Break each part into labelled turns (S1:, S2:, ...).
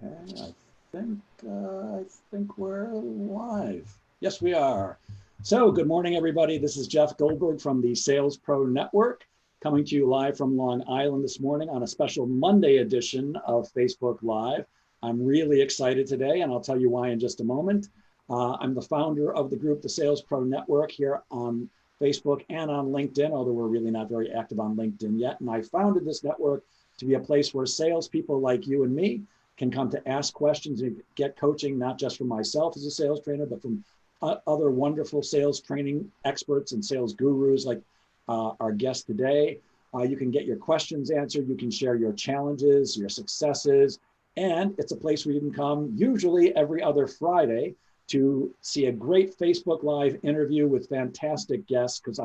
S1: Okay, I think we're live. Yes, we are. So, good morning, everybody. This is Jeff Goldberg from the Sales Pro Network, coming to you live from Long Island this morning on a special Monday edition of Facebook Live. I'm really excited today, and I'll tell you why in just a moment. I'm the founder of the group, the Sales Pro Network, here on Facebook and on LinkedIn, although we're really not very active on LinkedIn yet. And I founded this network to be a place where salespeople like you and me can come to ask questions and get coaching, not just from myself as a sales trainer, but from other wonderful sales training experts and sales gurus like our guest today. You can get your questions answered. You can share your challenges, your successes, and it's a place where you can come usually every other Friday to see a great Facebook Live interview with fantastic guests, because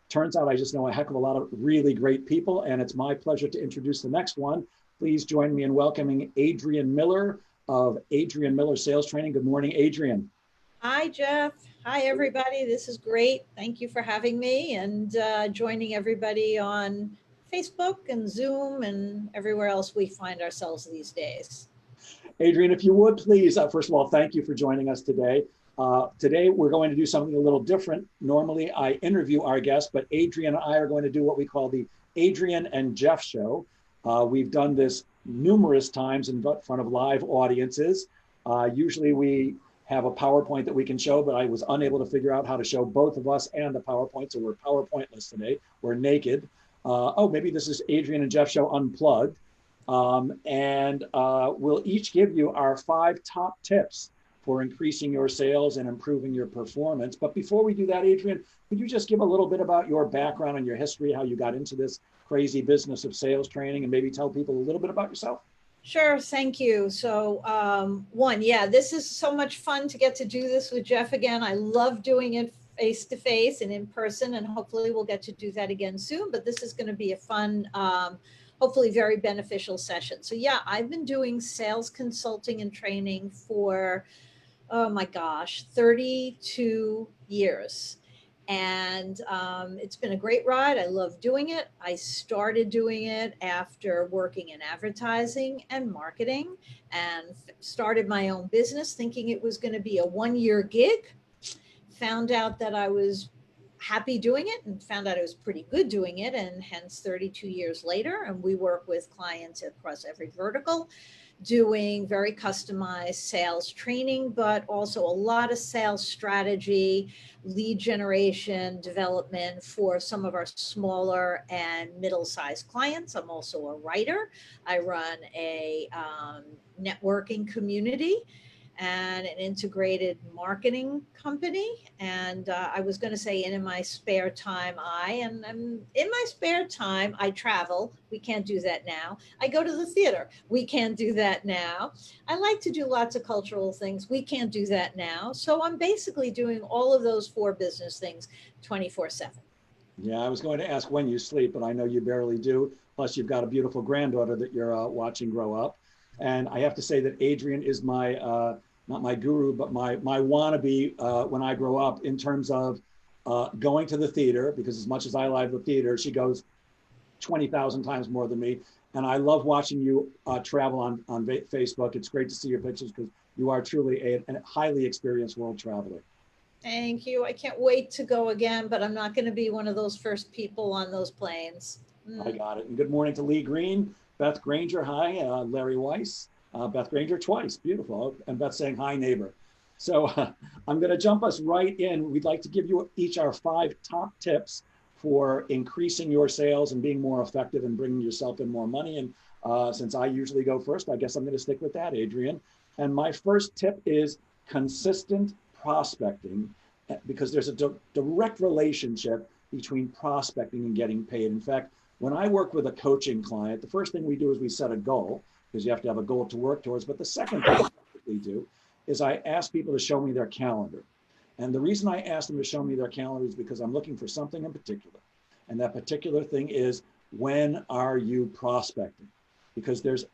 S1: turns out I just know a heck of a lot of really great people, and it's my pleasure to introduce the next one. Please join me in welcoming Adrian Miller of Adrian Miller Sales Training. Good morning, Adrian.
S2: Hi, Jeff. Hi, everybody. This is great. Thank you for having me and joining everybody on Facebook and Zoom and everywhere else we find ourselves these days.
S1: Adrian, if you would please, first of all, thank you for joining us today. Today, we're going to do something a little different. Normally, I interview our guests, but Adrian and I are going to do what we call the Adrian and Jeff Show. We've done this numerous times in front of live audiences. Usually we have a PowerPoint that we can show, but I was unable to figure out how to show both of us and the PowerPoint, so we're PowerPointless today. We're naked. Maybe this is Adrian and Jeff Show Unplugged. We'll each give you our 5 top tips for increasing your sales and improving your performance. But before we do that, Adrian, could you just give a little bit about your background and your history, how you got into this crazy business of sales training, and maybe tell people a little bit about yourself?
S2: Sure, thank you. So this is so much fun to get to do this with Jeff again. I love doing it face to face and in person, and hopefully we'll get to do that again soon. But this is going to be a fun, hopefully very beneficial session. So yeah, I've been doing sales consulting and training for, oh my gosh, 32 years. And it's been a great ride. I love doing it. I started doing it after working in advertising and marketing, and started my own business thinking it was going to be a 1-year gig. Found out that I was happy doing it and found out I was pretty good doing it. And hence 32 years later, and we work with clients across every vertical, doing very customized sales training, but also a lot of sales strategy, lead generation, development for some of our smaller and middle-sized clients. I'm also a writer. I run a networking community and an integrated marketing company. And I was going to say, and in my spare time, I travel. We can't do that now. I go to the theater. We can't do that now. I like to do lots of cultural things. We can't do that now. So I'm basically doing all of those 4 business things 24/7.
S1: Yeah, I was going to ask when you sleep, but I know you barely do. Plus, you've got a beautiful granddaughter that you're watching grow up. And I have to say that Adrian is my not my guru, but my wannabe when I grow up, in terms of going to the theater, because as much as I love the theater, she goes 20,000 times more than me. And I love watching you travel on Facebook. It's great to see your pictures, because you are truly a highly experienced world traveler.
S2: Thank you. I can't wait to go again, but I'm not going to be one of those first people on those planes.
S1: I got it. And good morning to Lee Green, Beth Granger, hi, Larry Weiss, Beth Granger twice, beautiful. And Beth saying, hi, neighbor. So I'm going to jump us right in. We'd like to give you each our 5 top tips for increasing your sales and being more effective and bringing yourself in more money. And since I usually go first, I guess I'm going to stick with that, Adrian. And my first tip is consistent prospecting, because there's a direct relationship between prospecting and getting paid. In fact, when I work with a coaching client, the first thing we do is we set a goal, because you have to have a goal to work towards. But the second thing we do is I ask people to show me their calendar. And the reason I ask them to show me their calendar is because I'm looking for something in particular. And that particular thing is, when are you prospecting? Because there's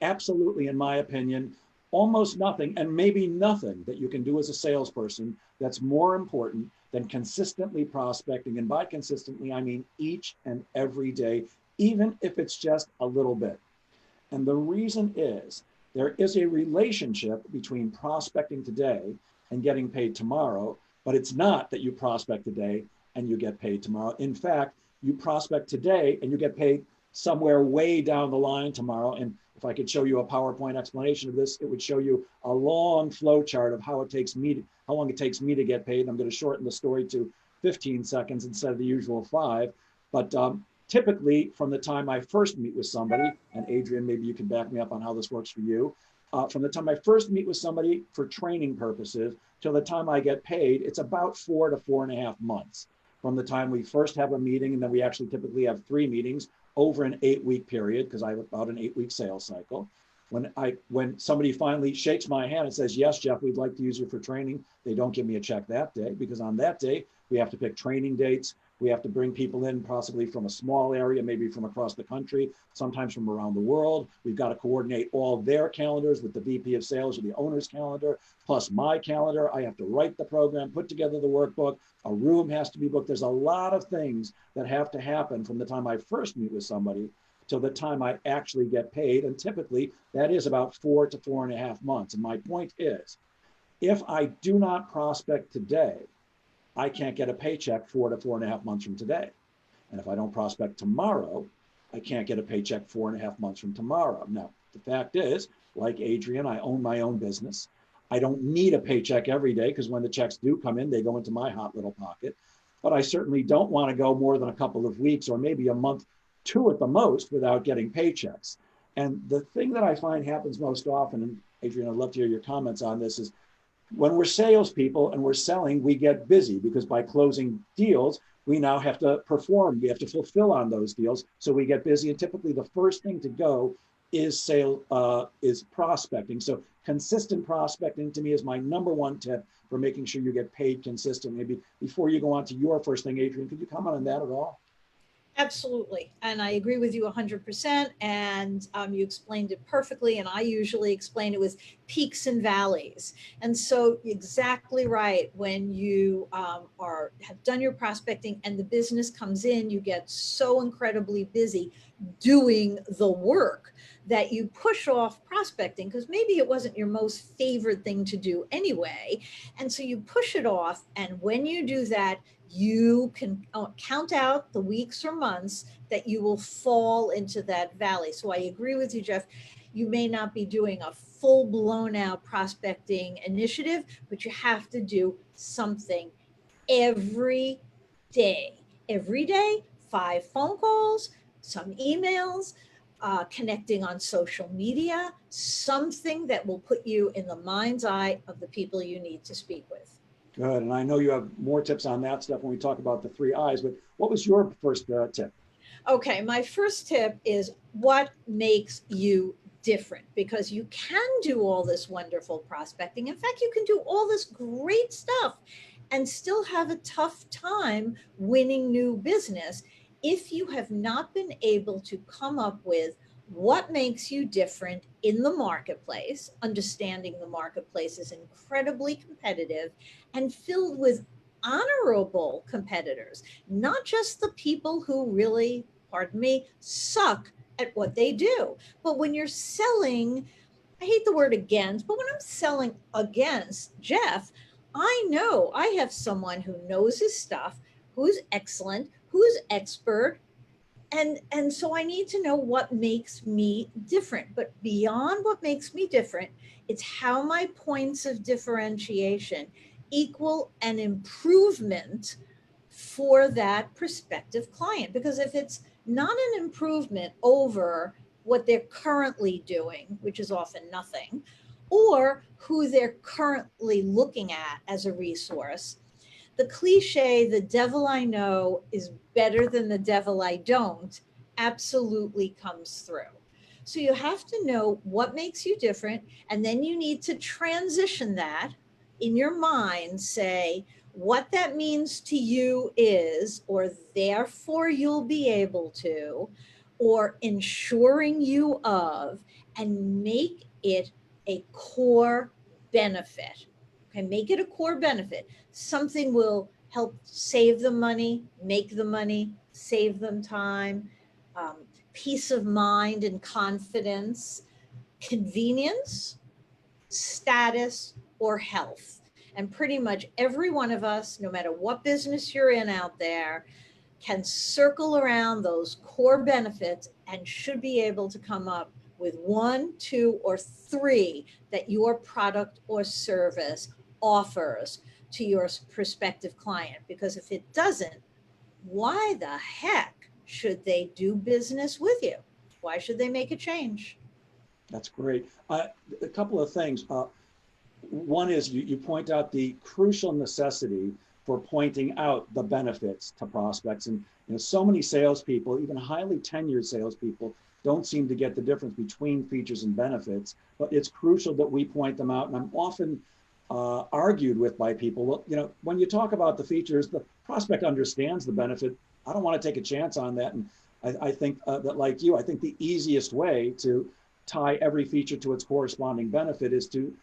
S1: absolutely, in my opinion, almost nothing, and maybe nothing, that you can do as a salesperson that's more important than consistently prospecting. And by consistently, I mean each and every day, even if it's just a little bit. And the reason is There is a relationship between prospecting today and getting paid tomorrow, but it's not that you prospect today and you get paid tomorrow. In fact, you prospect today and you get paid somewhere way down the line tomorrow. And if I could show you a PowerPoint explanation of this, it would show you a long flow chart of how long it takes me to get paid. I'm going to shorten the story to 15 seconds instead of the usual 5. But typically, from the time I first meet with somebody, and Adrian, maybe you can back me up on how this works for you. From the time I first meet with somebody for training purposes till the time I get paid, it's about 4 to 4.5 months. From the time we first have a meeting, and then we actually typically have 3 meetings over an 8-week period, because I have about an 8-week sales cycle. When somebody finally shakes my hand and says, yes, Jeff, we'd like to use you for training, they don't give me a check that day, because on that day, we have to pick training dates. We have to bring people in possibly from a small area, maybe from across the country, sometimes from around the world. We've got to coordinate all their calendars with the VP of sales or the owner's calendar, plus my calendar. I have to write the program, put together the workbook. A room has to be booked. There's a lot of things that have to happen from the time I first meet with somebody till the time I actually get paid. And typically that is about 4 to 4.5 months. And my point is, if I do not prospect today, I can't get a paycheck 4 to 4.5 months from today. And if I don't prospect tomorrow, I can't get a paycheck 4.5 months from tomorrow. Now, the fact is, like Adrian, I own my own business. I don't need a paycheck every day, because when the checks do come in, they go into my hot little pocket. But I certainly don't want to go more than a couple of weeks or maybe a month, 2 at the most, without getting paychecks. And the thing that I find happens most often, and Adrian, I'd love to hear your comments on this, is when we're salespeople and we're selling, we get busy, because by closing deals, we now have to perform. We have to fulfill on those deals. So we get busy. And typically the first thing to go is prospecting. So consistent prospecting to me is my number 1 tip for making sure you get paid consistently. Maybe before you go on to your first thing, Adrian, could you comment on that at all?
S2: Absolutely. And I agree with you 100%. And you explained it perfectly. And I usually explain it with peaks and valleys. And so exactly right. When you have done your prospecting and the business comes in, you get so incredibly busy doing the work that you push off prospecting, because maybe it wasn't your most favorite thing to do anyway. And so you push it off. And when you do that, you can count out the weeks or months that you will fall into that valley. So I agree with you, Jeff. You may not be doing a full blown out prospecting initiative, but you have to do something every day. Every day, 5 phone calls, some emails, connecting on social media, something that will put you in the mind's eye of the people you need to speak with.
S1: Good. And I know you have more tips on that stuff when we talk about the 3 I's, but what was your first tip?
S2: Okay, my first tip is what makes you different, because you can do all this wonderful prospecting. In fact, you can do all this great stuff and still have a tough time winning new business if you have not been able to come up with what makes you different in the marketplace. Understanding the marketplace is incredibly competitive and filled with honorable competitors, not just the people who really, pardon me, suck at what they do. But when you're selling, I hate the word against, but when I'm selling against Jeff, I know I have someone who knows his stuff, who's excellent, who's expert, and so I need to know what makes me different. But beyond what makes me different, it's how my points of differentiation equal an improvement for that prospective client. Because if it's not an improvement over what they're currently doing, which is often nothing, or who they're currently looking at as a resource, the cliche, the devil I know is better than the devil I don't, absolutely comes through. So you have to know what makes you different, and then you need to transition that in your mind, say what that means to you is, or therefore you'll be able to, or ensuring you of, and make it a core benefit. Okay, make it a core benefit. Something will help save them money, make the money, save them time, peace of mind and confidence, convenience, status, or health. And pretty much every one of us, no matter what business you're in out there, can circle around those core benefits and should be able to come up with one, two, or three that your product or service offers to your prospective client. Because if it doesn't, why the heck should they do business with you? Why should they make a change?
S1: That's great. A couple of things. One is you point out the crucial necessity for pointing out the benefits to prospects. And so many salespeople, even highly tenured salespeople, don't seem to get the difference between features and benefits. But it's crucial that we point them out. And I'm often argued with by people. Well, when you talk about the features, the prospect understands the benefit. I don't want to take a chance on that. And I think that, like you, I think the easiest way to tie every feature to its corresponding benefit is to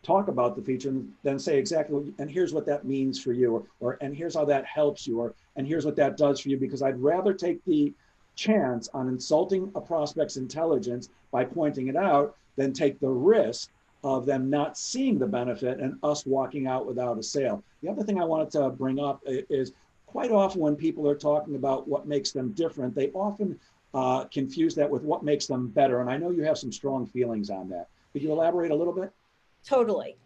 S1: talk about the feature and then say exactly, and here's what that means for you, or and here's how that helps you, or and here's what that does for you, because I'd rather take the chance on insulting a prospect's intelligence by pointing it out than take the risk of them not seeing the benefit and us walking out without a sale. The other thing I wanted to bring up is quite often when people are talking about what makes them different, they often confuse that with what makes them better. And I know you have some strong feelings on that. Could you elaborate a little bit?
S2: Totally.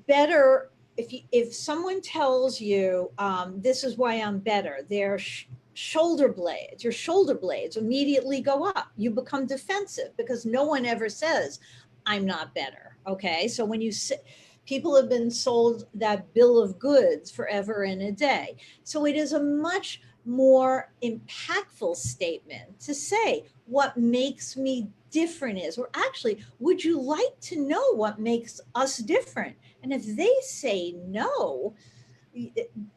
S2: Better, if someone tells you, this is why I'm better, their shoulder blades, your shoulder blades immediately go up. You become defensive because no one ever says, I'm not better. Okay. So when you people have been sold that bill of goods forever and a day. So it is a much more impactful statement to say what makes me different is, or actually, would you like to know what makes us different? And if they say no,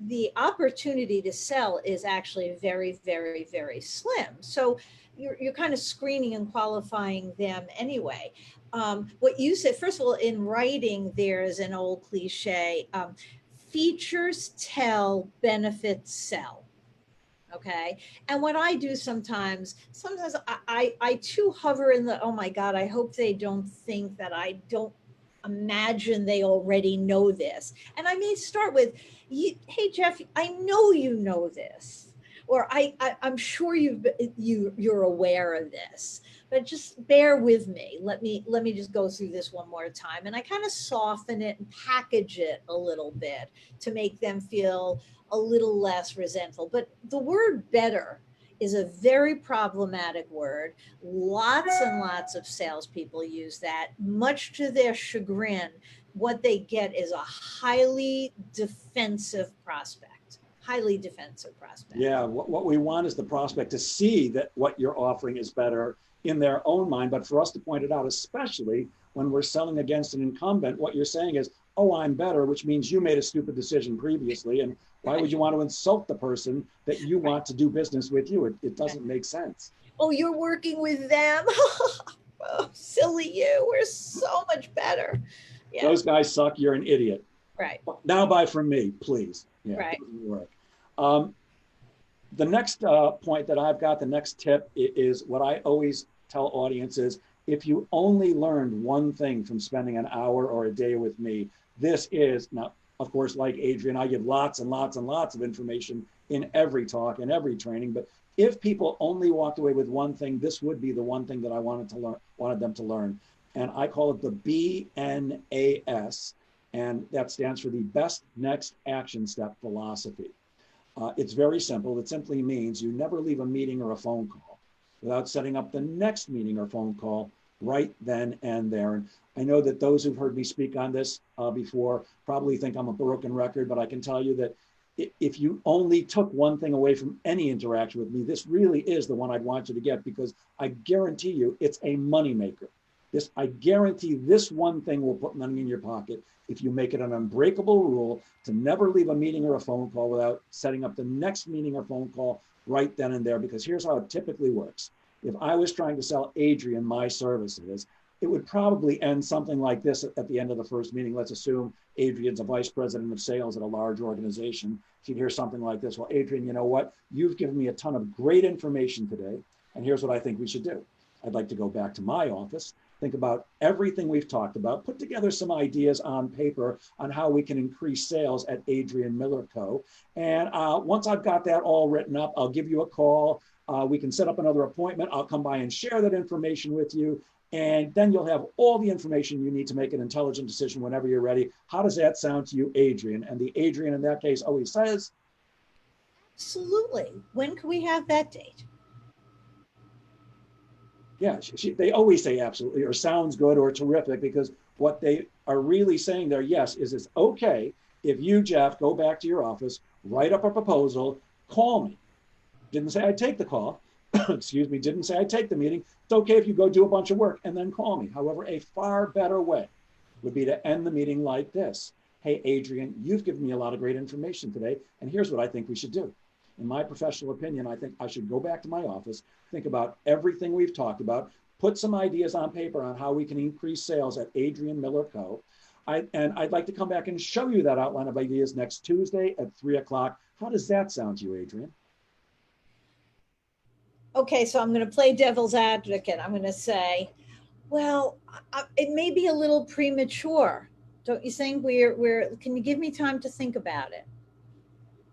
S2: the opportunity to sell is actually very, very, very slim. So you're kind of screening and qualifying them anyway. What you said, first of all, in writing, there's an old cliche, features tell, benefits sell. Okay. And what I do sometimes I too hover in the, oh my God, I hope they don't think that I don't imagine they already know this. And I may start with, hey, Jeff, I know you know this, or I'm sure you're aware of this, but just bear with me. Let me just go through this one more time. And I kind of soften it and package it a little bit to make them feel a little less resentful. But the word better is a very problematic word. Lots and lots of salespeople use that, much to their chagrin. What they get is a highly defensive prospect. Highly defensive prospect.
S1: Yeah, what we want is the prospect to see that what you're offering is better in their own mind, but for us to point it out, especially when we're selling against an incumbent, what you're saying is, oh, I'm better, which means you made a stupid decision previously. And why would you want to insult the person that you want to do business with you? It doesn't make sense.
S2: Oh, you're working with them? Oh, silly you. We're so much better.
S1: Yeah. Those guys suck. You're an idiot.
S2: Right.
S1: Now buy from me, please. Yeah,
S2: right.
S1: It doesn't work. The next point that I've got, the next tip is what I always tell audiences. If you only learned one thing from spending an hour or a day with me, this is, now, of course, like Adrian, I give lots and lots and lots of information in every talk and every training. But if people only walked away with one thing, this would be the one thing that I wanted them to learn. And I call it the BNAS, and that stands for the Best Next Action Step Philosophy. It's very simple. It simply means you never leave a meeting or a phone call without setting up the next meeting or phone call right then and there. And I know that those who've heard me speak on this before probably think I'm a broken record, but I can tell you that if you only took one thing away from any interaction with me, this really is the one I'd want you to get, because I guarantee you it's a moneymaker. I guarantee this one thing will put money in your pocket if you make it an unbreakable rule to never leave a meeting or a phone call without setting up the next meeting or phone call right then and there. Because here's how it typically works. If I was trying to sell Adrian my services, it would probably end something like this at the end of the first meeting. Let's assume Adrian's a vice president of sales at a large organization. She'd hear something like this. Well, Adrian, you know what? You've given me a ton of great information today, and here's what I think we should do. I'd like to go back to my office, think about everything we've talked about, put together some ideas on paper on how we can increase sales at Adrian Miller Co. And once I've got that all written up, I'll give you a call. We can set up another appointment. I'll come by and share that information with you. And then you'll have all the information you need to make an intelligent decision whenever you're ready. How does that sound to you, Adrian? And the Adrian in that case always says,
S2: absolutely. When can we have that date?
S1: Yeah, they always say absolutely or sounds good or terrific, because what they are really saying there, yes, is it's okay if you, Jeff, go back to your office, write up a proposal, call me. Didn't say I'd take the call. Excuse me, didn't say I'd take the meeting. It's okay if you go do a bunch of work and then call me. However, a far better way would be to end the meeting like this. Hey, Adrian, you've given me a lot of great information today, and here's what I think we should do. In my professional opinion, I think I should go back to my office, think about everything we've talked about, put some ideas on paper on how we can increase sales at Adrian Miller Co. And I'd like to come back and show you that outline of ideas next Tuesday at 3 o'clock. How does that sound to you, Adrian?
S2: Okay, so I'm going to play devil's advocate. I'm going to say, well, it may be a little premature. Don't you think? Can you give me time to think about it?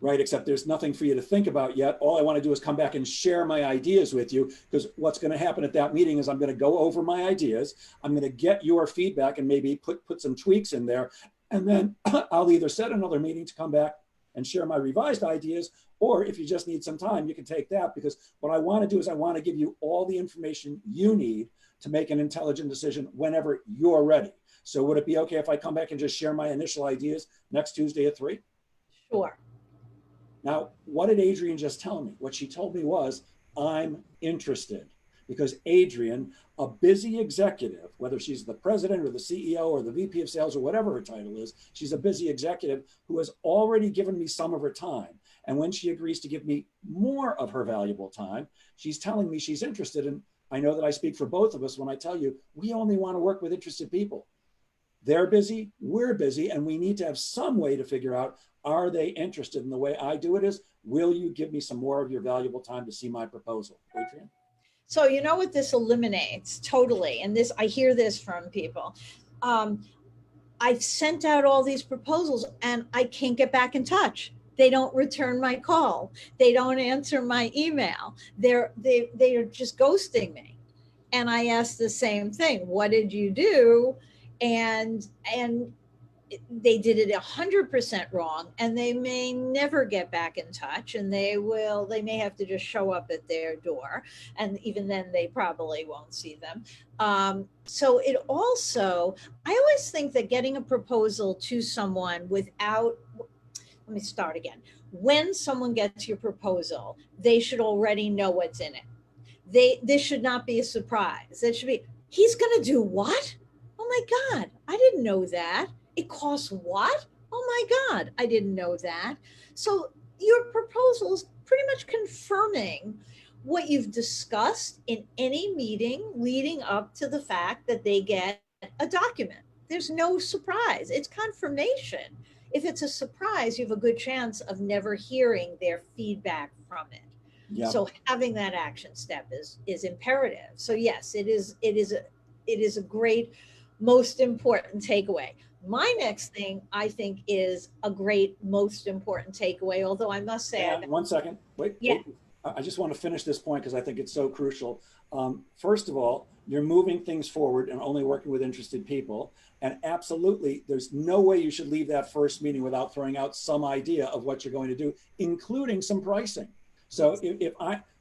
S1: Right, except there's nothing for you to think about yet. All I want to do is come back and share my ideas with you, because what's going to happen at that meeting is I'm going to go over my ideas. I'm going to get your feedback and maybe put some tweaks in there. And then I'll either set another meeting to come back and share my revised ideas, or if you just need some time, you can take that, because what I want to do is I want to give you all the information you need to make an intelligent decision whenever you're ready. So would it be okay if I come back and just share my initial ideas next Tuesday at 3?
S2: Sure.
S1: Now, what did Adrian just tell me? What she told me was, I'm interested. Because Adrian, a busy executive, whether she's the president or the CEO or the VP of sales or whatever her title is, she's a busy executive who has already given me some of her time. And when she agrees to give me more of her valuable time, she's telling me she's interested. And I know that I speak for both of us when I tell you, we only want to work with interested people. They're busy, we're busy, and we need to have some way to figure out, are they interested? And the way I do it is, will you give me some more of your valuable time to see my proposal? Adrian?
S2: So you know what this eliminates totally, and this I hear this from people. I've sent out all these proposals and I can't get back in touch. They don't return my call. They don't answer my email. They are just ghosting me. And I asked the same thing. What did you do? And they did it 100% wrong, and they may never get back in touch, and they may have to just show up at their door, and even then they probably won't see them. So it also, I always think that getting a proposal to someone without, let me start again. When someone gets your proposal, they should already know what's in it. This should not be a surprise. It should be, he's going to do what? Oh my God, I didn't know that. It costs what? Oh my God, I didn't know that. So your proposal is pretty much confirming what you've discussed in any meeting leading up to the fact that they get a document. There's no surprise. It's confirmation. If it's a surprise, you have a good chance of never hearing their feedback from it. Yep. So having that action step is imperative. So yes, it is a great, most important takeaway. My next thing, I think, is a great, most important takeaway, although I must say...
S1: One second. Wait. I just want to finish this point because I think it's so crucial. First of all, you're moving things forward and only working with interested people. And absolutely, there's no way you should leave that first meeting without throwing out some idea of what you're going to do, including some pricing. So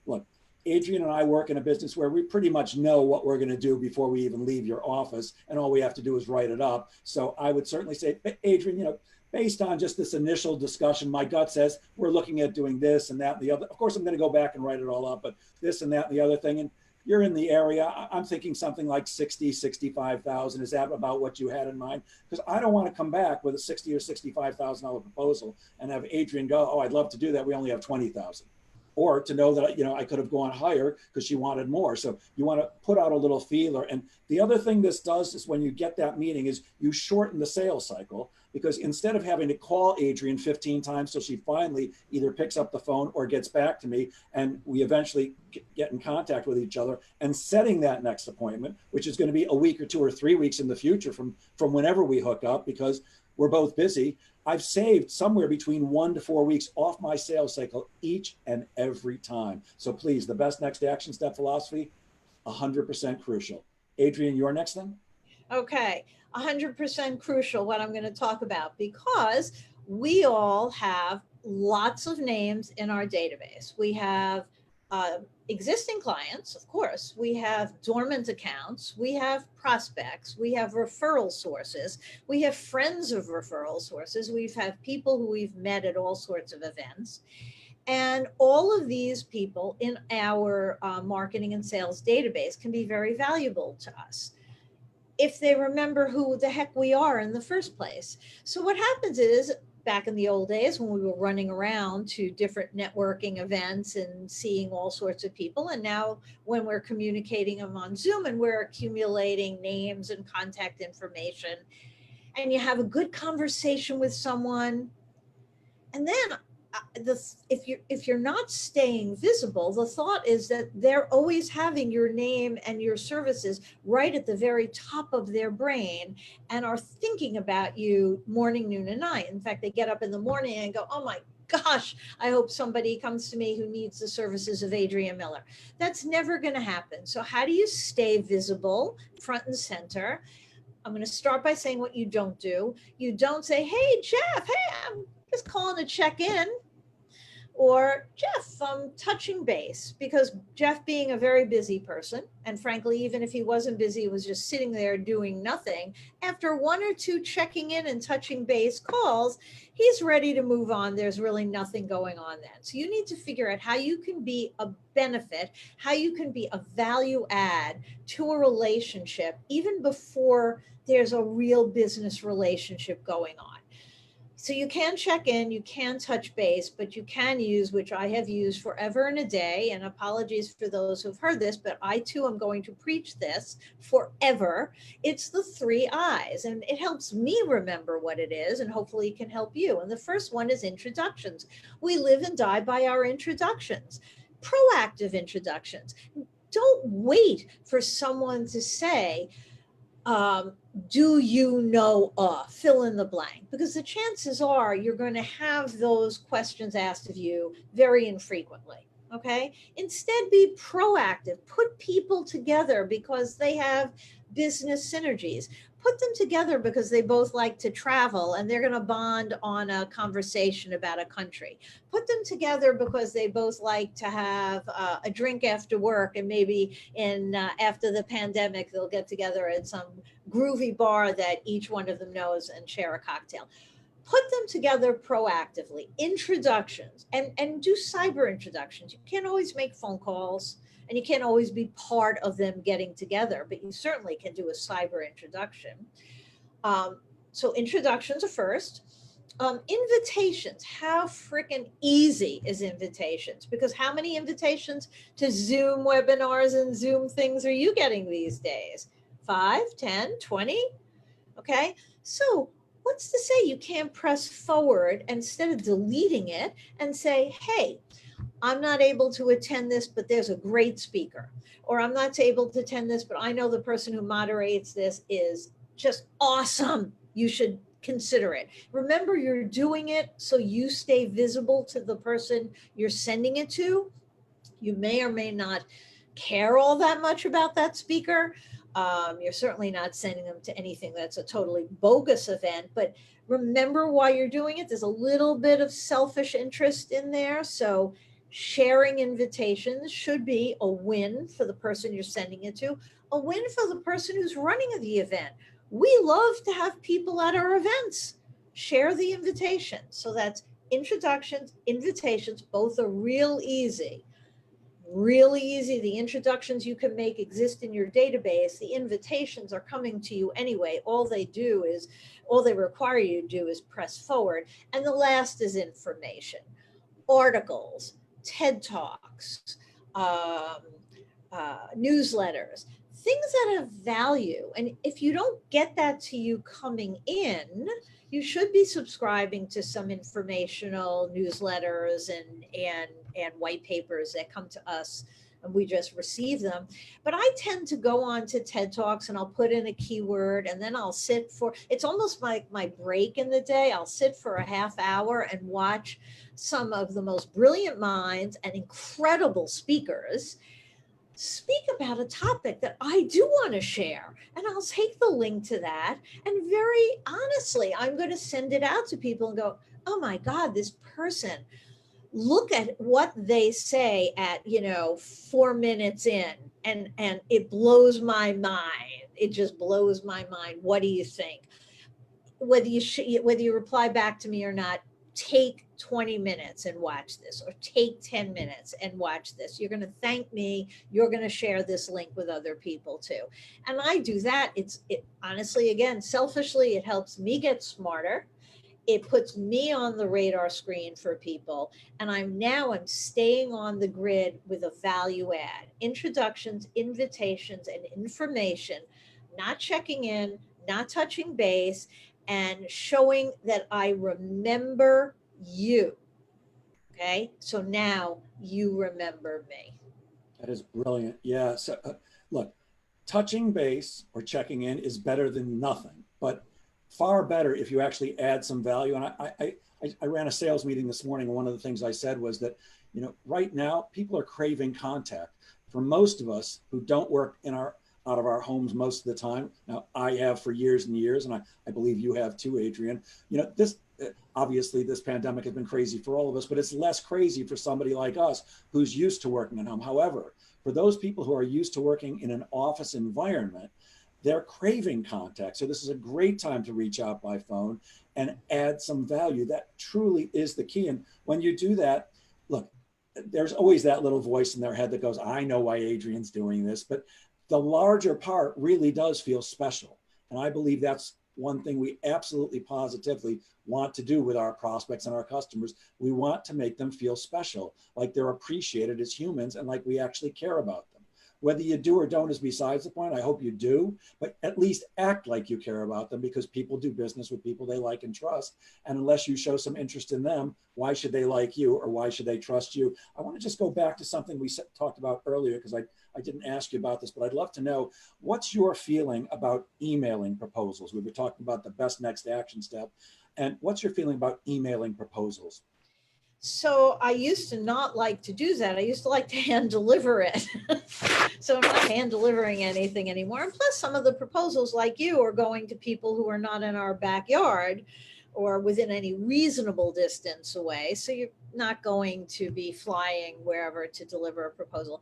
S1: look, Adrian and I work in a business where we pretty much know what we're going to do before we even leave your office, and all we have to do is write it up. So I would certainly say, Adrian, based on just this initial discussion, my gut says we're looking at doing this and that and the other. Of course, I'm going to go back and write it all up, but this and that and the other thing. And you're in the area. I'm thinking something like 60, 65,000. Is that about what you had in mind? Because I don't want to come back with a $60,000 or $65,000 proposal and have Adrian go, oh, I'd love to do that. We only have 20,000. or to know that, I could have gone higher because she wanted more. So you want to put out a little feeler. And the other thing this does is when you get that meeting is you shorten the sales cycle, because instead of having to call Adrian 15 times till she finally either picks up the phone or gets back to me and we eventually get in contact with each other and setting that next appointment, which is going to be a week or 2 or 3 weeks in the future from whenever we hook up, because we're both busy, I've saved somewhere between 1 to 4 weeks off my sales cycle each and every time. So please, the best next action step philosophy, 100% crucial. Adrian, your next thing?
S2: Okay, 100% crucial what I'm going to talk about, because we all have lots of names in our database. We have existing clients, of course. We have dormant accounts. We have prospects. We have referral sources. We have friends of referral sources. We've had people who we've met at all sorts of events. And all of these people in our marketing and sales database can be very valuable to us if they remember who the heck we are in the first place. So what happens is, back in the old days when we were running around to different networking events and seeing all sorts of people, and now when we're communicating them on Zoom and we're accumulating names and contact information, and you have a good conversation with someone, and then if you're not staying visible, the thought is that they're always having your name and your services right at the very top of their brain and are thinking about you morning, noon, and night. In fact, they get up in the morning and go, oh my gosh, I hope somebody comes to me who needs the services of Adrian Miller. That's never going to happen. So how do you stay visible, front and center? I'm going to start by saying what you don't do. You don't say, hey, Jeff, hey, I'm just calling to check in. Or Jeff, I'm touching base, because Jeff, being a very busy person, and frankly, even if he wasn't busy, was just sitting there doing nothing, after 1 or 2 checking in and touching base calls, he's ready to move on. There's really nothing going on then. So you need to figure out how you can be a benefit, how you can be a value add to a relationship, even before there's a real business relationship going on. So you can check in, you can touch base, but you can use, which I have used forever and a day, and apologies for those who've heard this, but I too am going to preach this forever. It's the 3 I's, and it helps me remember what it is, and hopefully it can help you. And the first one is introductions. We live and die by our introductions, proactive introductions. Don't wait for someone to say, do you know fill in the blank, because the chances are you're going to have those questions asked of you very infrequently. Okay, instead be proactive. Put people together because they have business synergies. Put them together because they both like to travel and they're going to bond on a conversation about a country. Put them together because they both like to have a drink after work, and maybe after the pandemic they'll get together at some groovy bar that each one of them knows and share a cocktail. Put them together proactively. Introductions, and do cyber introductions. You can't always make phone calls, and you can't always be part of them getting together, but you certainly can do a cyber introduction. So introductions are first. Invitations. How freaking easy is invitations? Because how many invitations to Zoom webinars and Zoom things are you getting these days? 5, 10, 20? Okay, so what's to say you can't press forward instead of deleting it and say, hey, I'm not able to attend this, but there's a great speaker. Or I'm not able to attend this, but I know the person who moderates this is just awesome. You should consider it. Remember, you're doing it so you stay visible to the person you're sending it to. You may or may not care all that much about that speaker. You're certainly not sending them to anything that's a totally bogus event, but remember why you're doing it. There's a little bit of selfish interest in there. So sharing invitations should be a win for the person you're sending it to, a win for the person who's running the event. We love to have people at our events. Share the invitation. So that's introductions, invitations, both are real easy. Really easy. The introductions you can make exist in your database. The invitations are coming to you anyway. All they require you to do is press forward. And the last is information. Articles, TED Talks, um, newsletters, things that have value. And if you don't get that to you coming in, you should be subscribing to some informational newsletters and white papers that come to us and we just receive them. But I tend to go on to TED Talks and I'll put in a keyword and then I'll sit for, it's almost like my break in the day. I'll sit for a half hour and watch some of the most brilliant minds and incredible speakers speak about a topic that I do want to share. And I'll take the link to that. And very honestly, I'm going to send it out to people and go, oh my God, this person, look at what they say at 4 minutes in, and it blows my mind. It just blows my mind. What do you think? Whether you reply back to me or not, take 20 minutes and watch this, or take 10 minutes and watch this. You're going to thank me. You're going to share this link with other people too. And I do that. It honestly, again, selfishly, it helps me get smarter. It puts me on the radar screen for people. And I'm staying on the grid with a value add: introductions, invitations, and information, not checking in, not touching base, and showing that I remember you. Okay. So now you remember me.
S1: That is brilliant. Yeah. So look, touching base or checking in is better than nothing, but far better if you actually add some value. And I ran a sales meeting this morning. And one of the things I said was that, right now people are craving contact. For most of us who don't work out of our homes most of the time. Now, I have for years and years, and I believe you have too, Adrian. This obviously this pandemic has been crazy for all of us, but it's less crazy for somebody like us who's used to working at home. However, for those people who are used to working in an office environment, they're craving contact. So this is a great time to reach out by phone and add some value. That truly is the key. And when you do that, look, there's always that little voice in their head that goes, I know why Adrian's doing this, but the larger part really does feel special. And I believe that's one thing we absolutely positively want to do with our prospects and our customers. We want to make them feel special, like they're appreciated as humans and like we actually care about them. Whether you do or don't is besides the point. I hope you do, but at least act like you care about them, because people do business with people they like and trust. And unless you show some interest in them, why should they like you, or why should they trust you? I want to just go back to something we talked about earlier, because I didn't ask you about this, but I'd love to know, what's your feeling about emailing proposals? We were talking about the best next action step. And what's your feeling about emailing proposals?
S2: So I used to not like to do that. I used to like to hand deliver it. So I'm not hand delivering anything anymore. And plus, some of the proposals, like you, are going to people who are not in our backyard or within any reasonable distance away. So you're not going to be flying wherever to deliver a proposal.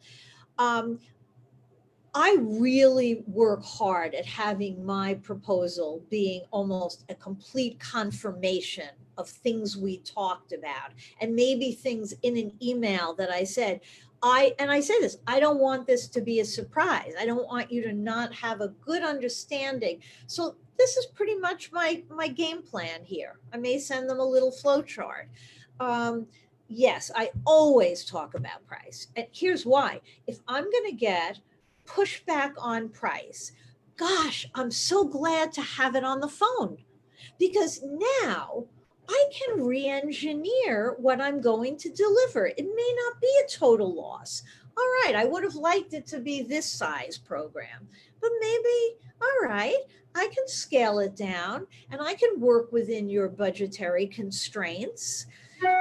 S2: I really work hard at having my proposal being almost a complete confirmation of things we talked about, and maybe things in an email that I said. I say this, I don't want this to be a surprise. I don't want you to not have a good understanding. So this is pretty much my game plan here. I may send them a little flow chart. Yes, I always talk about price. And here's why. If I'm going to get pushback on price, gosh, I'm so glad to have it on the phone, because now I can re-engineer what I'm going to deliver. It may not be a total loss. All right, I would have liked it to be this size program, but maybe, all right, I can scale it down and I can work within your budgetary constraints.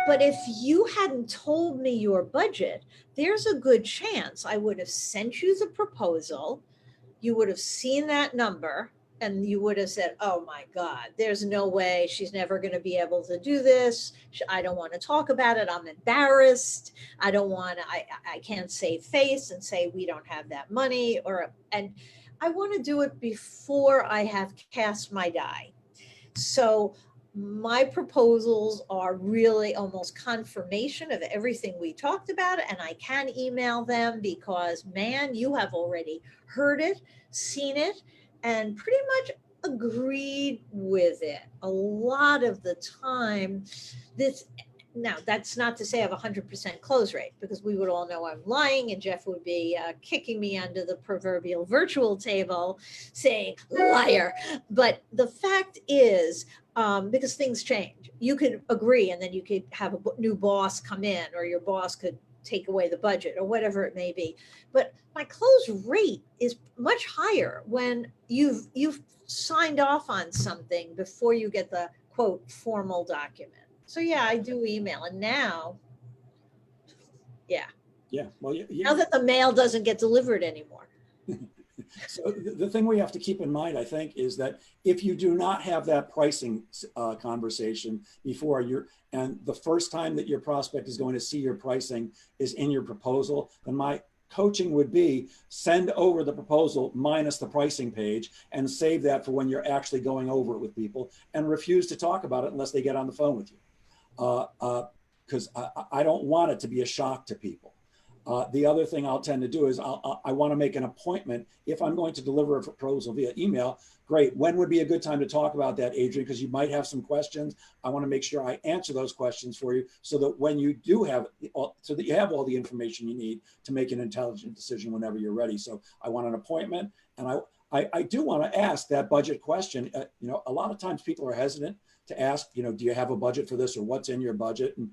S2: But if you hadn't told me your budget, there's a good chance I would have sent you the proposal. You would have seen that number and you would have said, oh my God, there's no way, she's never going to be able to do this. I don't want to talk about it. I'm embarrassed. I can't save face and say we don't have that money, and I want to do it before I have cast my die. So my proposals are really almost confirmation of everything we talked about, and I can email them because, man, you have already heard it, seen it, and pretty much agreed with it. A lot of the time, now that's not to say I have 100% close rate, because we would all know I'm lying and Jeff would be kicking me under the proverbial virtual table saying liar. But the fact is, because things change, you could agree and then you could have a new boss come in, or your boss could take away the budget or whatever it may be. But my close rate is much higher when you've signed off on something before you get the quote formal document. So yeah, I do email. And now, yeah,
S1: Well,
S2: now that the mail doesn't get delivered anymore.
S1: So the thing we have to keep in mind, I think, is that if you do not have that pricing conversation before and the first time that your prospect is going to see your pricing is in your proposal, then my coaching would be send over the proposal minus the pricing page and save that for when you're actually going over it with people, and refuse to talk about it unless they get on the phone with you. Because I don't want it to be a shock to people. The other thing I'll tend to do is I want to make an appointment. If I'm going to deliver a proposal via email, great. When would be a good time to talk about that, Adrian? Because you might have some questions. I want to make sure I answer those questions for you, so that when you do have, so that you have all the information you need to make an intelligent decision whenever you're ready. So I want an appointment, and I do want to ask that budget question. A lot of times people are hesitant to ask, do you have a budget for this, or what's in your budget? And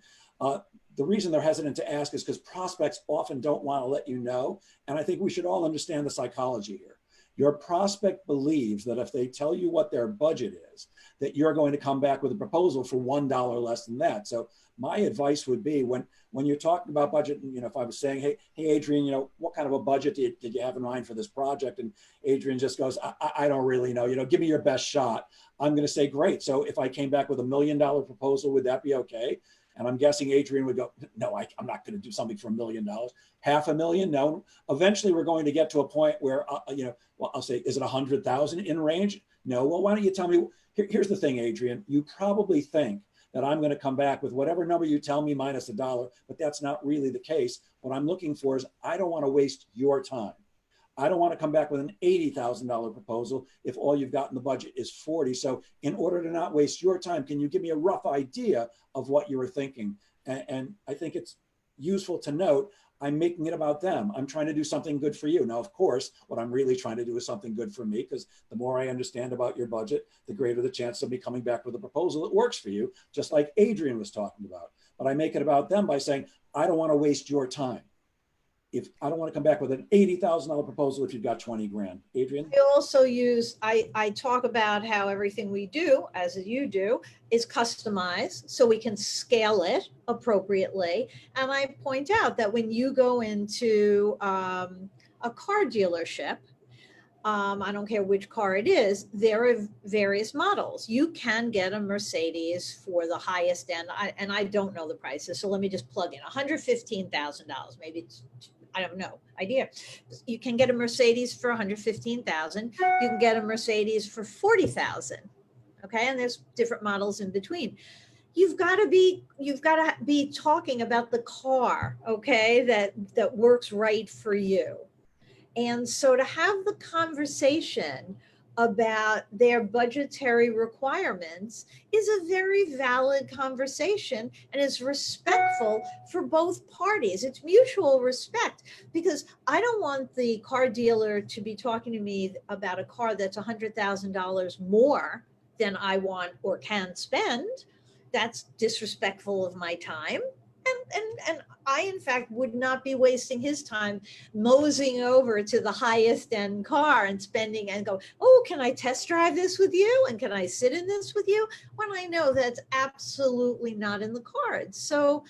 S1: the reason they're hesitant to ask is because prospects often don't want to let you know. And I think we should all understand the psychology here. Your prospect believes that if they tell you what their budget is, that you're going to come back with a proposal for $1 less than that. So my advice would be, when you're talking about budget, and if I was saying, hey Adrian, what kind of a budget did you have in mind for this project? And Adrian just goes, I don't really know, give me your best shot. I'm going to say, great. So if I came back with $1 million proposal, would that be okay? And I'm guessing Adrian would go, no, I'm not going to do something for $1 million. $500,000? No. Eventually, we're going to get to a point where, I'll say, is it 100,000 in range? No. Well, why don't you tell me? Here's the thing, Adrian. You probably think that I'm going to come back with whatever number you tell me minus $1, but that's not really the case. What I'm looking for is, I don't want to waste your time. I don't want to come back with an $80,000 proposal if all you've got in the budget is 40. So in order to not waste your time, can you give me a rough idea of what you were thinking? And I think it's useful to note, I'm making it about them. I'm trying to do something good for you. Now, of course, what I'm really trying to do is something good for me, because the more I understand about your budget, the greater the chance of me coming back with a proposal that works for you, just like Adrian was talking about. But I make it about them by saying, I don't want to waste your time. If I don't want to come back with an $80,000 proposal if you've got 20 grand. Adrian?
S2: I also use, I talk about how everything we do, as you do, is customized so we can scale it appropriately. And I point out that when you go into a car dealership, I don't care which car it is, there are various models. You can get a Mercedes for the highest end, and I don't know the prices, so let me just plug in $115,000. Maybe it's, I don't know, idea. You can get a Mercedes for $115,000. You can get a Mercedes for $40,000. Okay, and there's different models in between. You've got to be talking about the car, okay, that works right for you. And so to have the conversation about their budgetary requirements is a very valid conversation, and is respectful for both parties. It's mutual respect, because I don't want the car dealer to be talking to me about a car that's $100,000 more than I want or can spend. That's disrespectful of my time. And I, in fact, would not be wasting his time moseying over to the highest end car and spending and go, oh, can I test drive this with you? And can I sit in this with you? When I know that's absolutely not in the cards. So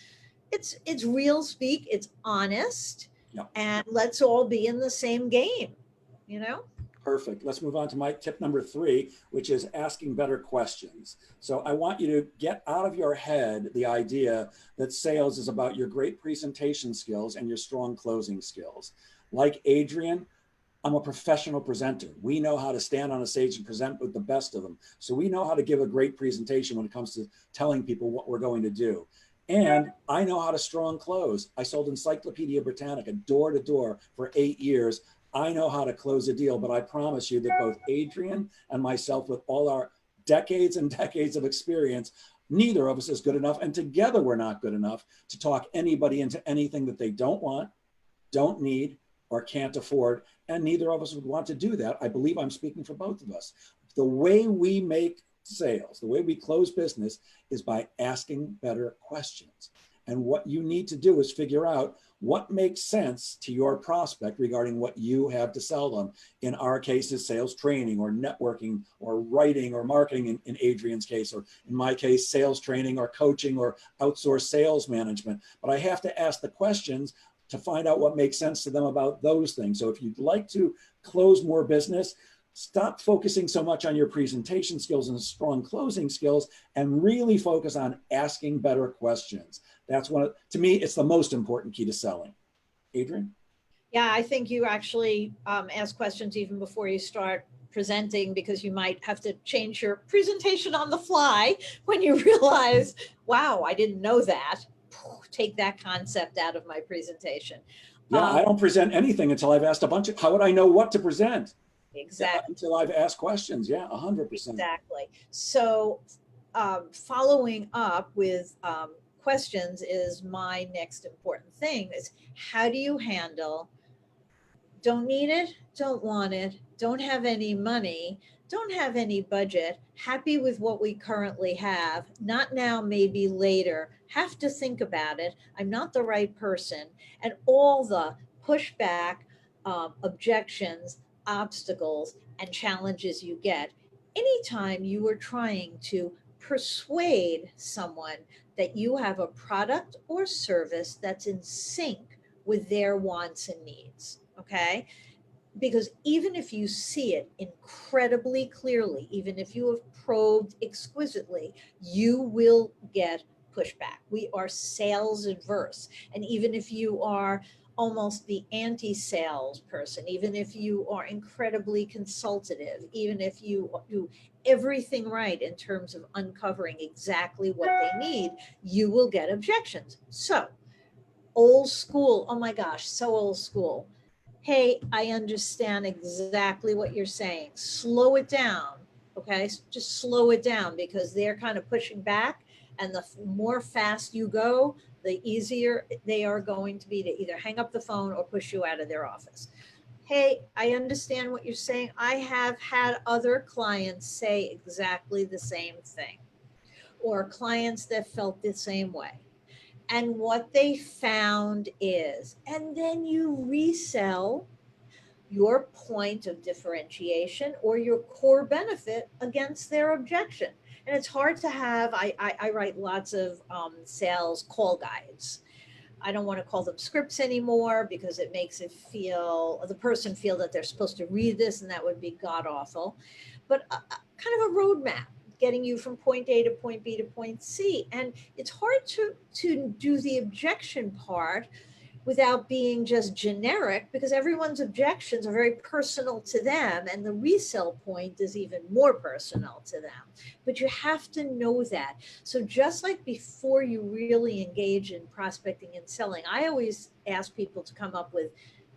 S2: it's real speak, it's honest,
S1: Yep.
S2: And let's all be in the same game,
S1: Perfect. Let's move on to my tip number 3, which is asking better questions. So I want you to get out of your head the idea that sales is about your great presentation skills and your strong closing skills. Like Adrian, I'm a professional presenter. We know how to stand on a stage and present with the best of them. So we know how to give a great presentation when it comes to telling people what we're going to do. And I know how to strong close. I sold Encyclopedia Britannica door to door for 8 years. I know how to close a deal, but I promise you that both Adrian and myself, with all our decades and decades of experience, Neither of us is good enough. And together we're not good enough to talk anybody into anything that they don't want, don't need, or can't afford. And neither of us would want to do that. I believe I'm speaking for both of us. The way we make sales, the way we close business is by asking better questions. And what you need to do is figure out what makes sense to your prospect regarding what you have to sell them. In our case, is sales training or networking or writing or marketing in Adrian's case, or in my case, sales training or coaching or outsourced sales management. But I have to ask the questions to find out what makes sense to them about those things. So if you'd like to close more business, stop focusing so much on your presentation skills and strong closing skills and really focus on asking better questions. That's to me, it's the most important key to selling. Adrian?
S2: Yeah, I think you actually ask questions even before you start presenting, because you might have to change your presentation on the fly when you realize, wow, I didn't know that. Take that concept out of my presentation.
S1: Yeah, I don't present anything until I've asked how would I know what to present?
S2: Exactly.
S1: Until I've asked questions. Yeah, 100%.
S2: Exactly. So following up with questions is my next important thing. Is how do you handle don't need it, don't want it, don't have any money, don't have any budget, happy with what we currently have, not now, maybe later, have to think about it, I'm not the right person, and all the pushback, objections, obstacles, and challenges you get anytime you are trying to persuade someone that you have a product or service that's in sync with their wants and needs. Okay. Because even if you see it incredibly clearly, even if you have probed exquisitely, you will get pushback. We are sales adverse. And even if you are almost the anti-sales person, even if you are incredibly consultative, even if you do everything right in terms of uncovering exactly what they need, you will get objections. So old school, oh my gosh, so old school. Hey, I understand exactly what you're saying. Slow it down. Okay. Just slow it down, because they're kind of pushing back. And the more fast you go, the easier they are going to be to either hang up the phone or push you out of their office. Hey, I understand what you're saying. I have had other clients say exactly the same thing, or clients that felt the same way. And what they found is, and then you resell your point of differentiation or your core benefit against their objection. And it's hard to have, I write lots of sales call guides. I don't want to call them scripts anymore, because it makes it feel, the person feel that they're supposed to read this, and that would be god awful. But kind of a roadmap getting you from point A to point B to point C. And it's hard to do the objection part without being just generic, because everyone's objections are very personal to them, and the resell point is even more personal to them. But you have to know that. So just like before you really engage in prospecting and selling, I always ask people to come up with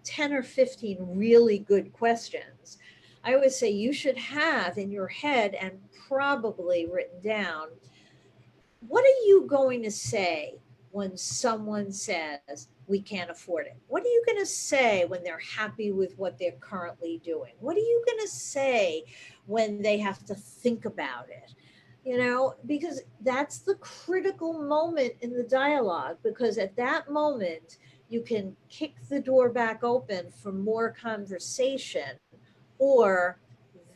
S2: 10 or 15 really good questions. I always say you should have in your head and probably written down, what are you going to say when someone says we can't afford it? What are you going to say when they're happy with what they're currently doing? What are you going to say when they have to think about it? You know, because that's the critical moment in the dialogue, because at that moment, you can kick the door back open for more conversation, or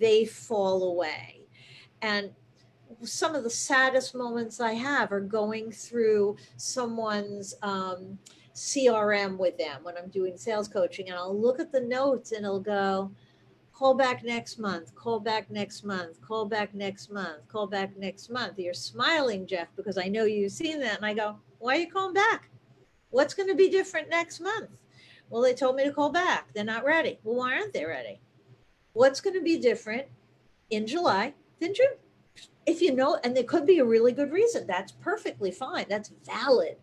S2: they fall away. And some of the saddest moments I have are going through someone's CRM with them when I'm doing sales coaching, and I'll look at the notes and it'll go, call back next month, call back next month, call back next month, call back next month. You're smiling, Jeff, because I know you've seen that. And I go, why are you calling back? What's going to be different next month? Well, they told me to call back. They're not ready. Well, why aren't they ready? What's going to be different in July than June? If you know, and there could be a really good reason, that's perfectly fine. That's valid.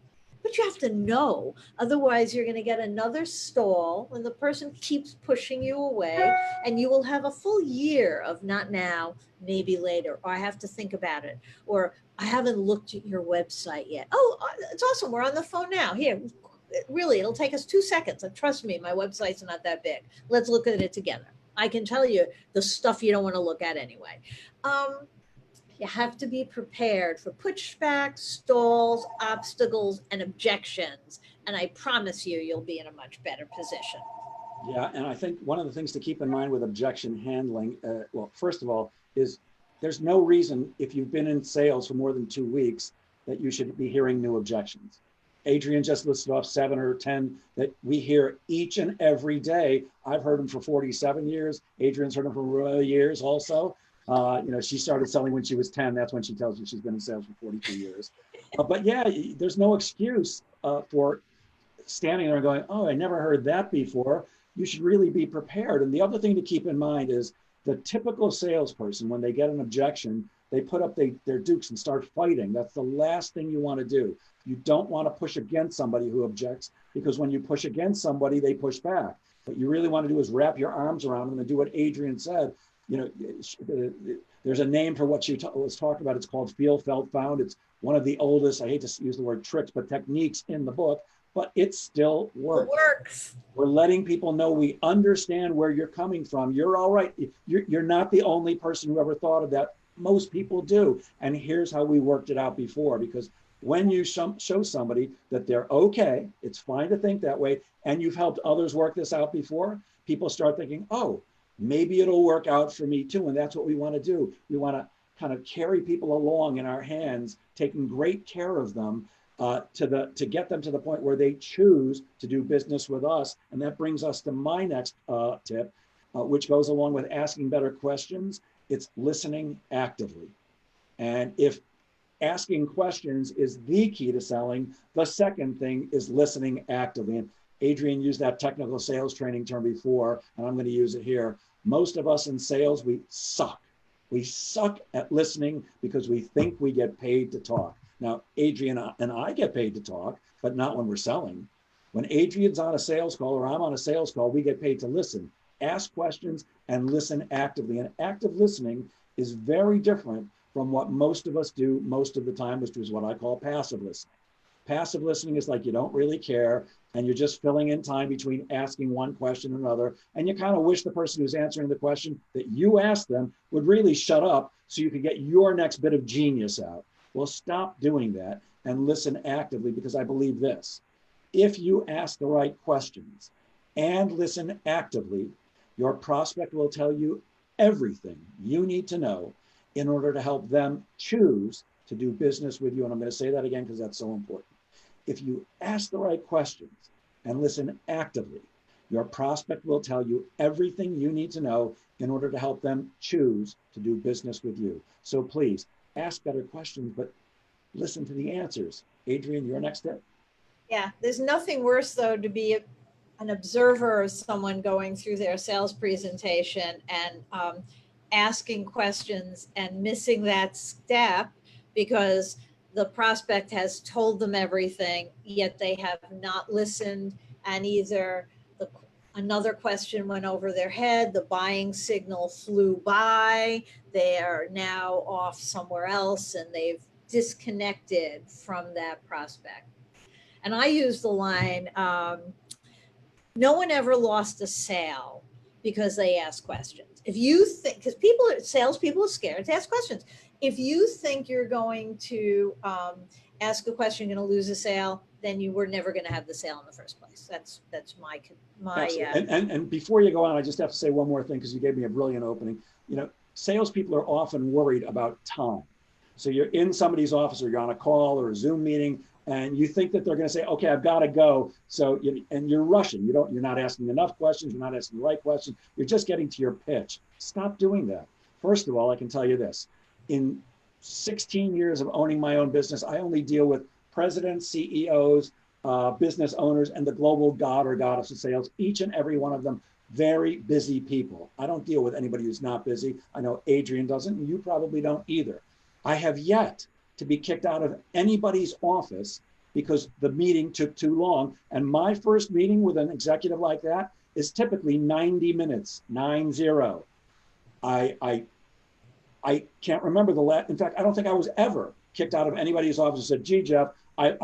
S2: But you have to know. Otherwise, you're going to get another stall when the person keeps pushing you away, and you will have a full year of not now, maybe later, or I have to think about it, or I haven't looked at your website yet. Oh, it's awesome. We're on the phone now. Here, really, it'll take us 2 seconds. And trust me, my website's not that big. Let's look at it together. I can tell you the stuff you don't want to look at anyway. You have to be prepared for pushback, stalls, obstacles, and objections. And I promise you, you'll be in a much better position.
S1: Yeah, and I think one of the things to keep in mind with objection handling, well, first of all, is there's no reason if you've been in sales for more than 2 weeks that you should be hearing new objections. Adrian just listed off 7 or 10 that we hear each and every day. I've heard them for 47 years. Adrian's heard them for years also. She started selling when she was 10. That's when she tells you she's been in sales for 42 years. But yeah, there's no excuse for standing there and going, oh, I never heard that before. You should really be prepared. And the other thing to keep in mind is the typical salesperson, when they get an objection, they put up their dukes and start fighting. That's the last thing you want to do. You don't want to push against somebody who objects, because when you push against somebody, they push back. What you really want to do is wrap your arms around them and do what Adrian said. There's a name for what she was talking about. It's called feel, felt, found. It's one of the oldest, I hate to use the word tricks, but techniques in the book, but it still works.
S2: It works.
S1: We're letting people know we understand where you're coming from. You're all right. You're not the only person who ever thought of that. Most people do. And here's how we worked it out before, because when you show somebody that they're okay, it's fine to think that way, and you've helped others work this out before, people start thinking, oh, maybe it'll work out for me too. And that's what we want to do. We want to kind of carry people along in our hands, taking great care of them to get them to the point where they choose to do business with us. And that brings us to my next tip, which goes along with asking better questions. It's listening actively. And if asking questions is the key to selling, the second thing is listening actively. And Adrian used that technical sales training term before, and I'm going to use it here. Most of us in sales, we suck. We suck at listening because we think we get paid to talk. Now, Adrian and I get paid to talk, but not when we're selling. When Adrian's on a sales call or I'm on a sales call, we get paid to listen, ask questions, and listen actively. And active listening is very different from what most of us do most of the time, which is what I call passive listening. Passive listening is like you don't really care, and you're just filling in time between asking one question and another, and you kind of wish the person who's answering the question that you asked them would really shut up so you could get your next bit of genius out. Well, stop doing that and listen actively, because I believe this. If you ask the right questions and listen actively, your prospect will tell you everything you need to know in order to help them choose to do business with you. And I'm going to say that again because that's so important. If you ask the right questions and listen actively, your prospect will tell you everything you need to know in order to help them choose to do business with you. So please ask better questions, but listen to the answers. Adrian, your next step.
S2: Yeah, there's nothing worse though to be an observer of someone going through their sales presentation and asking questions and missing that step because the prospect has told them everything, yet they have not listened, and either another question went over their head, the buying signal flew by, they are now off somewhere else, and they've disconnected from that prospect. And I use the line, no one ever lost a sale because they ask questions. If you think, because salespeople are scared to ask questions. If you think you're going to ask a question, you're going to lose a sale, then you were never going to have the sale in the first place. That's my.
S1: And before you go on, I just have to say one more thing because you gave me a brilliant opening. Salespeople are often worried about time. So you're in somebody's office or you're on a call or a Zoom meeting, and you think that they're going to say, okay, I've got to go. So, and you're rushing. You're not asking enough questions. You're not asking the right questions. You're just getting to your pitch. Stop doing that. First of all, I can tell you this. In 16 years of owning my own business, I only deal with presidents, CEOs, business owners, and the global god or goddess of sales, each and every one of them, very busy people. I don't deal with anybody who's not busy. I know Adrian doesn't, and you probably don't either. I have yet to be kicked out of anybody's office because the meeting took too long. And my first meeting with an executive like that is typically 90 minutes, 9-0. I can't remember the last, in fact, I don't think I was ever kicked out of anybody's office and said, gee, Jeff,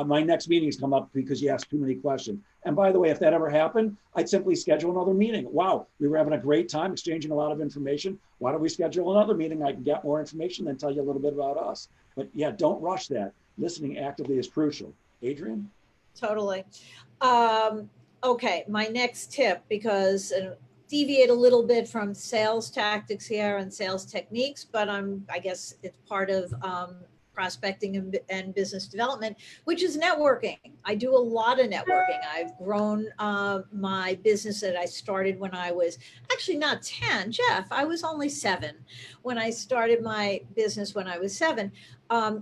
S1: my next meeting's come up because you asked too many questions. And by the way, if that ever happened, I'd simply schedule another meeting. Wow, we were having a great time exchanging a lot of information. Why don't we schedule another meeting? I can get more information and tell you a little bit about us. But yeah, don't rush that. Listening actively is crucial. Adrian?
S2: Totally. Okay, my next tip, because deviate a little bit from sales tactics here and sales techniques, but I guess it's part of prospecting and business development, which is networking. I do a lot of networking. I've grown my business that I started when I was actually not 10, Jeff, I was only 7 when I started my business when I was 7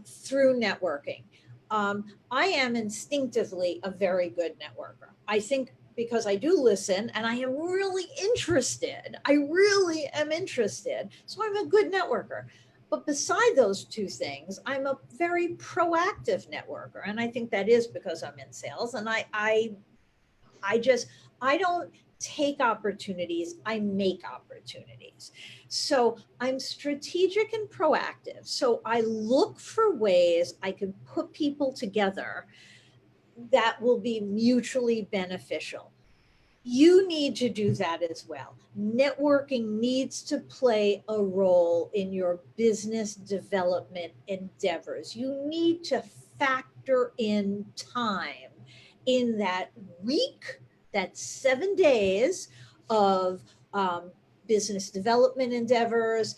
S2: through networking. I am instinctively a very good networker. I think because I do listen and I am really interested. I really am interested. So I'm a good networker. But beside those two things, I'm a very proactive networker. And I think that is because I'm in sales. And I don't take opportunities, I make opportunities. So I'm strategic and proactive. So I look for ways I can put people together that will be mutually beneficial. You need to do that as well. Networking needs to play a role in your business development endeavors. You need to factor in time in that week, that 7 days of business development endeavors,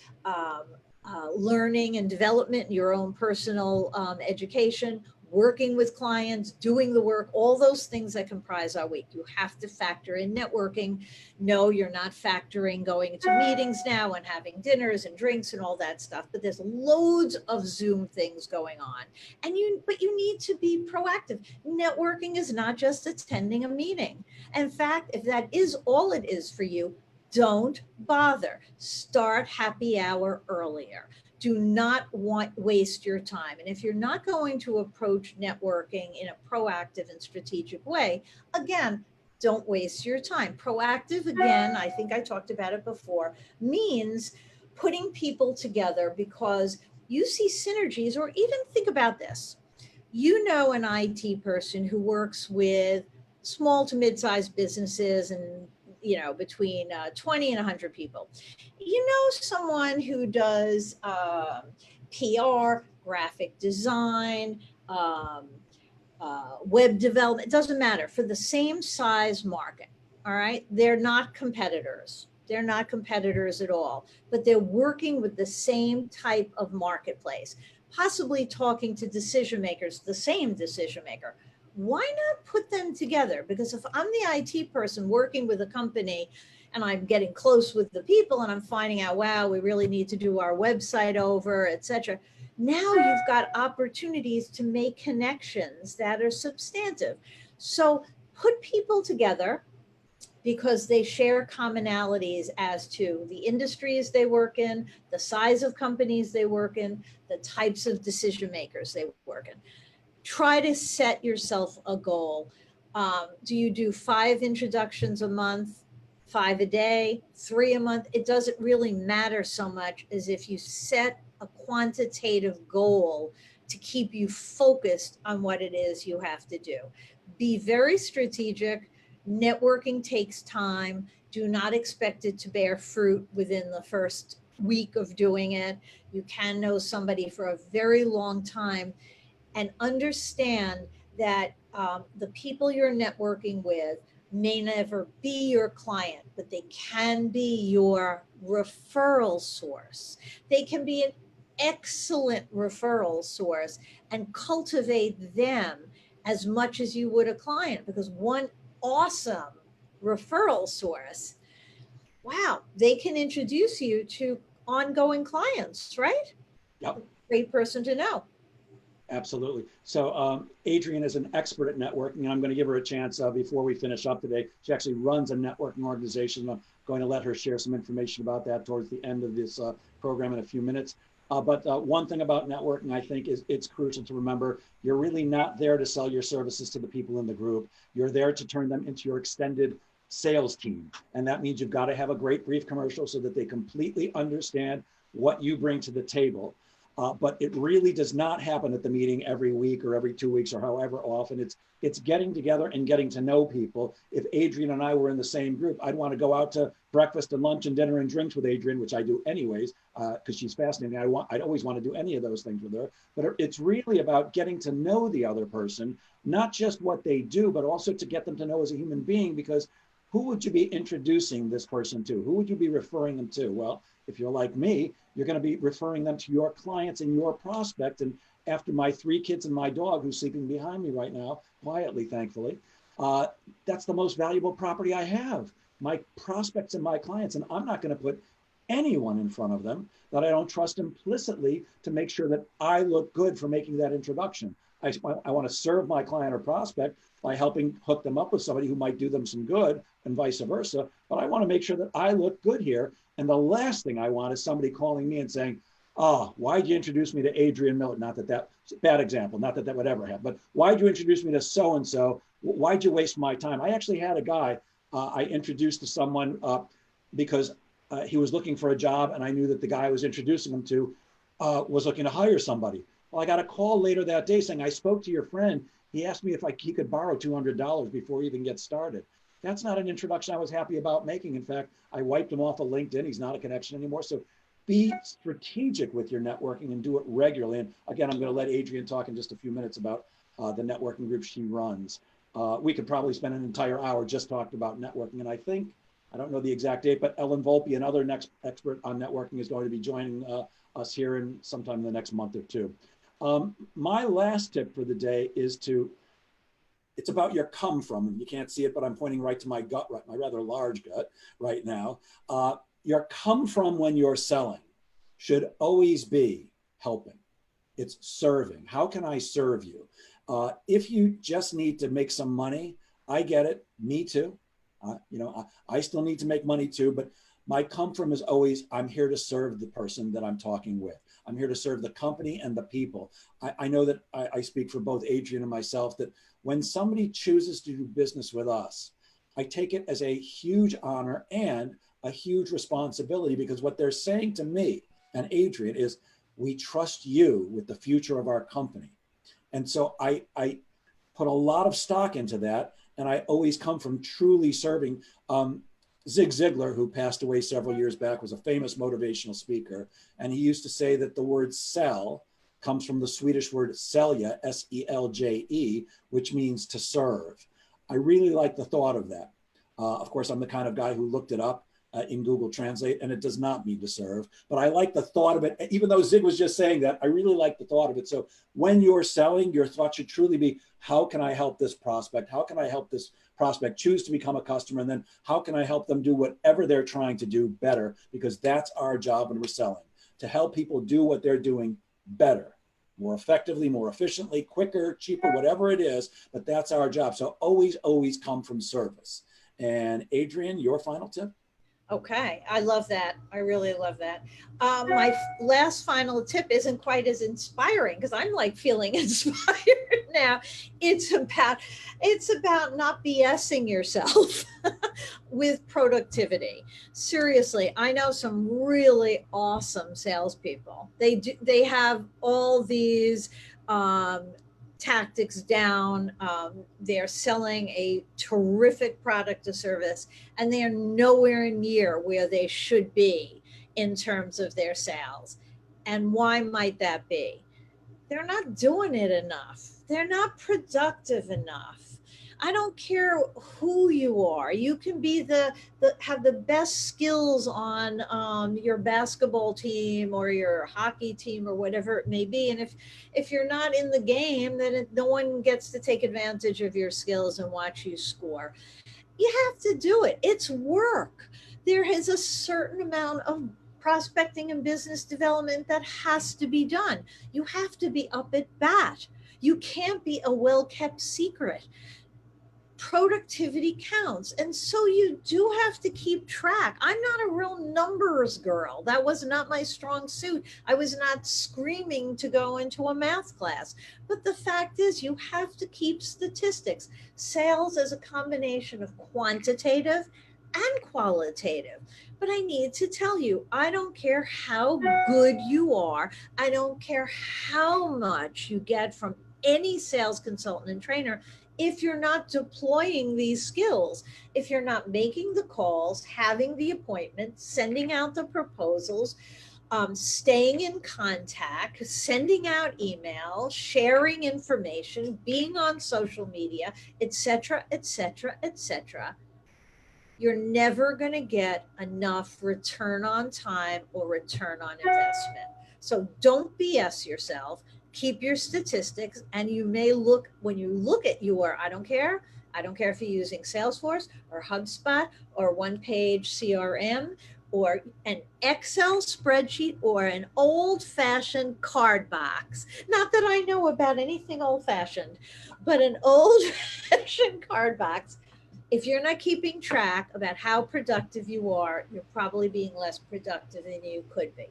S2: learning and development, your own personal education, working with clients, doing the work, all those things that comprise our week. You have to factor in networking. No, you're not factoring going to meetings now and having dinners and drinks and all that stuff, but there's loads of Zoom things going on. But you need to be proactive. Networking is not just attending a meeting. In fact, if that is all it is for you, don't bother. Start happy hour earlier. Do not waste your time. And if you're not going to approach networking in a proactive and strategic way, again, don't waste your time. Proactive, again, I think I talked about it before, means putting people together because you see synergies, or even think about this. You know an IT person who works with small to mid-sized businesses and between 20 and 100 people. You know someone who does PR, graphic design, web development, it doesn't matter, for the same size market, all right? They're not competitors. They're not competitors at all, but they're working with the same type of marketplace, possibly talking to decision makers, the same decision maker. Why not put them together? Because if I'm the IT person working with a company and I'm getting close with the people and I'm finding out, wow, we really need to do our website over, etc. Now you've got opportunities to make connections that are substantive. So put people together because they share commonalities as to the industries they work in, the size of companies they work in, the types of decision makers they work in. Try to set yourself a goal. Do you do 5 introductions a month, 5 a day, 3 a month? It doesn't really matter so much as if you set a quantitative goal to keep you focused on what it is you have to do. Be very strategic. Networking takes time. Do not expect it to bear fruit within the first week of doing it. You can know somebody for a very long time. And understand that the people you're networking with may never be your client, but they can be your referral source. They can be an excellent referral source, and cultivate them as much as you would a client, because one awesome referral source, wow, they can introduce you to ongoing clients, right?
S1: Yep.
S2: Great person to know.
S1: Absolutely. So Adrian is an expert at networking, and I'm going to give her a chance before we finish up today. She actually runs a networking organization. I'm going to let her share some information about that towards the end of this program in a few minutes. But one thing about networking, I think, is it's crucial to remember you're really not there to sell your services to the people in the group. You're there to turn them into your extended sales team. And that means you've got to have a great brief commercial so that they completely understand what you bring to the table. But it really does not happen at the meeting every week or every 2 weeks or however often. It's getting together and getting to know people. If Adrian and I were in the same group, I'd want to go out to breakfast and lunch and dinner and drinks with Adrian, which I do anyways, because she's fascinating. I'd always want to do any of those things with her. But it's really about getting to know the other person, not just what they do, but also to get them to know as a human being, because who would you be introducing this person to? Who would you be referring them to? Well, if you're like me, you're going to be referring them to your clients and your prospect. And after my 3 kids and my dog, who's sleeping behind me right now, quietly, thankfully, that's the most valuable property I have, my prospects and my clients. And I'm not going to put anyone in front of them that I don't trust implicitly to make sure that I look good for making that introduction. I want to serve my client or prospect by helping hook them up with somebody who might do them some good and vice versa. But I want to make sure that I look good here. And the last thing I want is somebody calling me and saying, oh, why'd you introduce me to Adrian Miller? Not that that's a bad example, not that that would ever happen, but why'd you introduce me to so-and-so? Why'd you waste my time? I actually had a guy I introduced to someone because he was looking for a job, and I knew that the guy I was introducing him to was looking to hire somebody. Well, I got a call later that day saying, I spoke to your friend. He asked me if he could borrow $200 before he even gets started. That's not an introduction I was happy about making. In fact, I wiped him off of LinkedIn. He's not a connection anymore. So be strategic with your networking and do it regularly. And again, I'm going to let Adrian talk in just a few minutes about the networking group she runs. We could probably spend an entire hour just talking about networking. And I think, I don't know the exact date, but Ellen Volpe, another next expert on networking, is going to be joining us here in sometime in the next month or two. My last tip for the day is it's about your come from. You can't see it, but I'm pointing right to my gut, right, my rather large gut right now. Your come from when you're selling should always be helping. It's serving. How can I serve you? If you just need to make some money, I get it. Me too. I still need to make money too, but my come from is always, I'm here to serve the person that I'm talking with. I'm here to serve the company and the people. I know that I speak for both Adrian and myself, that when somebody chooses to do business with us, I take it as a huge honor and a huge responsibility, because what they're saying to me and Adrian is, we trust you with the future of our company. And so I put a lot of stock into that. And I always come from truly serving. Zig Ziglar, who passed away several years back, was a famous motivational speaker. And he used to say that the word sell comes from the Swedish word sälja, S-E-L-J-E, which means to serve. I really like the thought of that. Of course, I'm the kind of guy who looked it up in Google Translate, and it does not mean to serve. But I like the thought of it. Even though Zig was just saying that, I really like the thought of it. So when you're selling, your thought should truly be, how can I help this prospect? How can I help this prospect choose to become a customer? And then how can I help them do whatever they're trying to do better? Because that's our job when we're selling, to help people do what they're doing better, more effectively, more efficiently, quicker, cheaper, whatever it is. But that's our job. So always, always come from service. And Adrian, your final tip?
S2: Okay, I love that. I really love that. My last final tip isn't quite as inspiring because I'm like feeling inspired now. It's about not BSing yourself with productivity. Seriously, I know some really awesome salespeople. They have all these tactics down. They're selling a terrific product or service, and they are nowhere near where they should be in terms of their sales. And why might that be? They're not doing it enough. They're not productive enough. I don't care who you are. You can be have the best skills on your basketball team or your hockey team or whatever it may be. And if you're not in the game, then no one gets to take advantage of your skills and watch you score. You have to do it. It's work. There is a certain amount of prospecting and business development that has to be done. You have to be up at bat. You can't be a well-kept secret. productivity counts. And so you do have to keep track. I'm not a real numbers girl. That was not my strong suit. I was not screaming to go into a math class. But the fact is, you have to keep statistics. Sales is a combination of quantitative and qualitative. But I need to tell you, I don't care how good you are, I don't care how much you get from any sales consultant and trainer. If you're not deploying these skills, if you're not making the calls, having the appointments, sending out the proposals, staying in contact, sending out email, sharing information, being on social media, etc., etc., etc., you're never going to get enough return on time or return on investment. So don't BS yourself. Keep your statistics, and you may look, when you look at your, I don't care. I don't care if you're using Salesforce or HubSpot or one page CRM or an Excel spreadsheet or an old fashioned card box. Not that I know about anything old fashioned, but an old fashioned card box. If you're not keeping track about how productive you are, you're probably being less productive than you could be.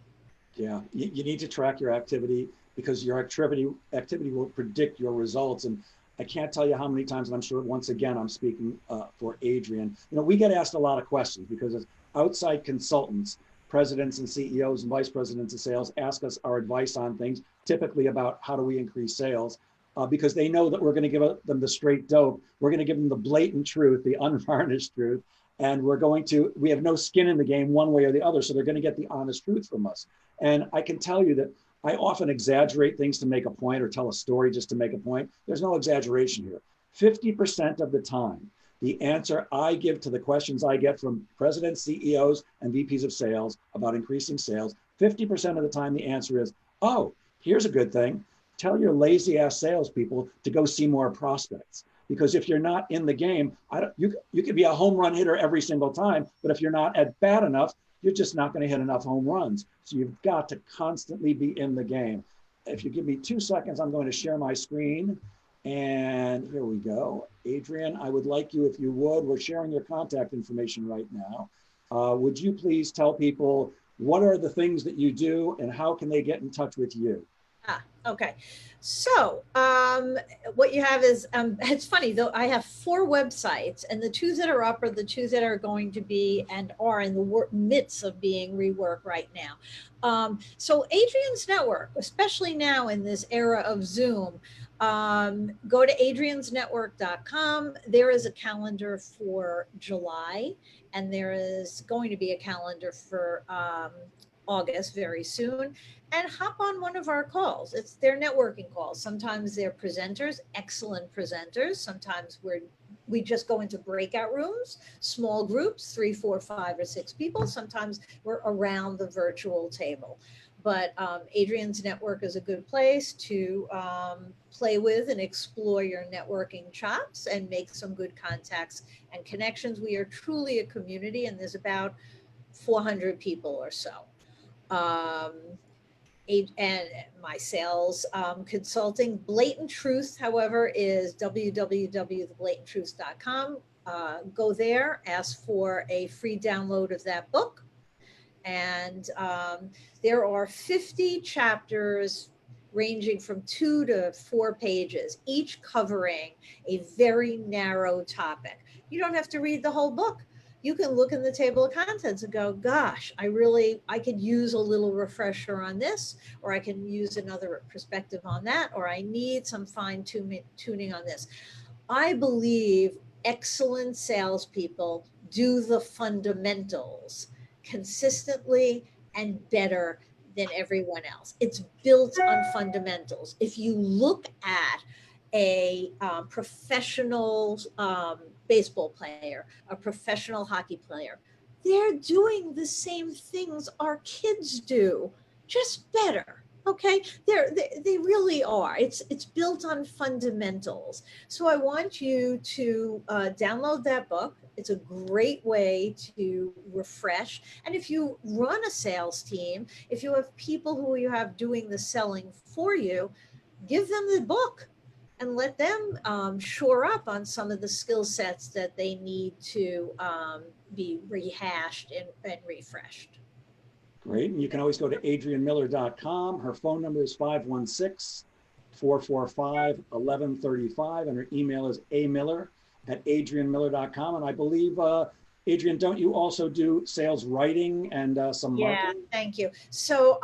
S1: Yeah, you need to track your activity because your activity will predict your results. And I can't tell you how many times, and I'm sure once again I'm speaking for Adrian. We get asked a lot of questions because as outside consultants, presidents and CEOs and vice presidents of sales ask us our advice on things, typically about how do we increase sales. Because they know that we're going to give them the straight dope. We're going to give them the blatant truth, the unvarnished truth. And we have no skin in the game one way or the other. So they're going to get the honest truth from us. And I can tell you that I often exaggerate things to make a point or tell a story just to make a point. There's no exaggeration here. 50% of the time, the answer I give to the questions I get from presidents, CEOs, and VPs of sales about increasing sales, 50% of the time, the answer is, oh, here's a good thing. Tell your lazy ass salespeople to go see more prospects. Because if you're not in the game, you could be a home run hitter every single time, but if you're not at bat enough, you're just not going to hit enough home runs. So you've got to constantly be in the game. If you give me 2 seconds, I'm going to share my screen. And here we go. Adrian, I would like you, if you would, we're sharing your contact information right now. Would you please tell people what are the things that you do and how can they get in touch with you?
S2: Okay. So what you have is, it's funny though, I have 4 websites, and the 2 that are up are the 2 that are going to be and are in the midst of being reworked right now. So Adrian's Network, especially now in this era of Zoom, go to adriansnetwork.com. There is a calendar for July, and there is going to be a calendar for August very soon, and hop on one of our calls. It's their networking calls. Sometimes they're presenters, excellent presenters. Sometimes we just go into breakout rooms, small groups, 3, 4, 5, or 6 people. Sometimes we're around the virtual table. But Adrian's Network is a good place to play with and explore your networking chops and make some good contacts and connections. We are truly a community, and there's about 400 people or so. And my sales consulting. Blatant Truth, however, is www.theblatanttruth.com. Go there, ask for a free download of that book. And there are 50 chapters ranging from 2 to 4 pages, each covering a very narrow topic. You don't have to read the whole book. You can look in the table of contents and go, gosh, I could use a little refresher on this, or I can use another perspective on that, or I need some fine tuning on this. I believe excellent salespeople do the fundamentals consistently and better than everyone else. It's built on fundamentals. If you look at a professional baseball player, a professional hockey player, they're doing the same things our kids do, just better. Okay, they really are. It's built on fundamentals. So I want you to download that book. It's a great way to refresh. And if you run a sales team, if you have people who you have doing the selling for you, give them the book. and let them shore up on some of the skill sets that they need to be rehashed and refreshed.
S1: Great. And you can always go to adrianmiller.com. Her phone number is 516-445-1135. And her email is amiller@adrianmiller.com. And I believe, Adrian, don't you also do sales writing and some marketing?
S2: Thank you. So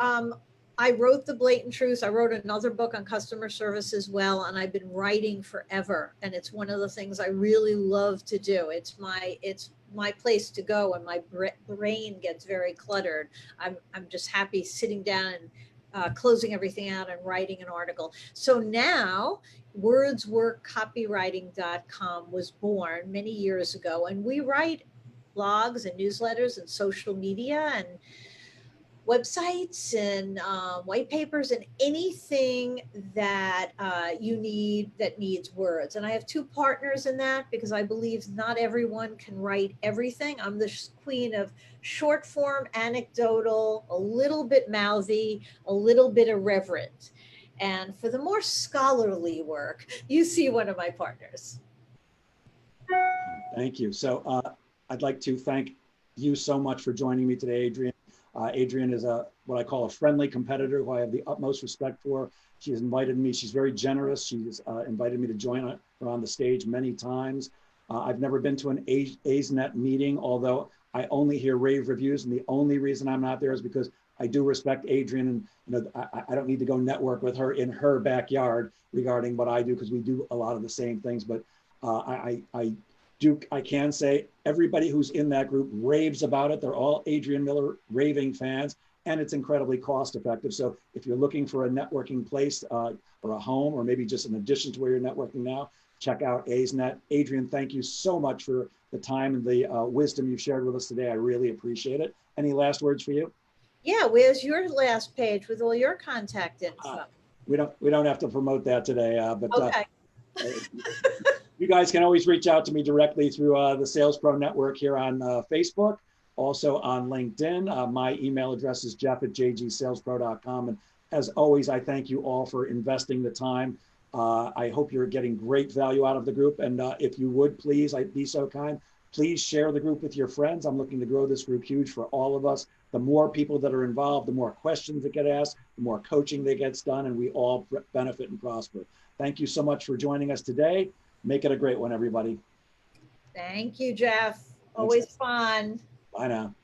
S2: I wrote The Blatant Truth. I wrote another book on customer service as well, and I've been writing forever. And it's one of the things I really love to do. It's my place to go when my brain gets very cluttered. I'm just happy sitting down and closing everything out and writing an article. So now wordsworkcopywriting.com was born many years ago, and we write blogs and newsletters and social media and websites and white papers and anything that you need that needs words. And I have two partners in that because I believe not everyone can write everything. I'm the queen of short form, anecdotal, a little bit mouthy, a little bit irreverent. And for the more scholarly work, you see one of my partners.
S1: Thank you. So I'd like to thank you so much for joining me today, Adrian. Adrian is what I call a friendly competitor who I have the utmost respect for. She has invited me. She's very generous. She's invited me to join her on the stage many times. I've never been to an AZNet meeting, although I only hear rave reviews. And the only reason I'm not there is because I do respect Adrian, and I don't need to go network with her in her backyard regarding what I do, because we do a lot of the same things. But I can say everybody who's in that group raves about it. They're all Adrian Miller raving fans, and it's incredibly cost effective. So if you're looking for a networking place or a home, or maybe just in addition to where you're networking now, check out AZNet. Adrian, thank you so much for the time and the wisdom you've shared with us today. I really appreciate it. Any last words for you?
S2: Yeah, where's your last page with all your contact info?
S1: We don't have to promote that today, but
S2: okay.
S1: You guys can always reach out to me directly through the Sales Pro Network here on Facebook, also on LinkedIn. My email address is jeff@jgsalespro.com. And as always, I thank you all for investing the time. I hope you're getting great value out of the group. And if you would, please, I'd be so kind, please share the group with your friends. I'm looking to grow this group huge for all of us. The more people that are involved, the more questions that get asked, the more coaching that gets done, and we all benefit and prosper. Thank you so much for joining us today. Make it a great one, everybody.
S2: Thank you, Jeff. Always fun.
S1: Bye now.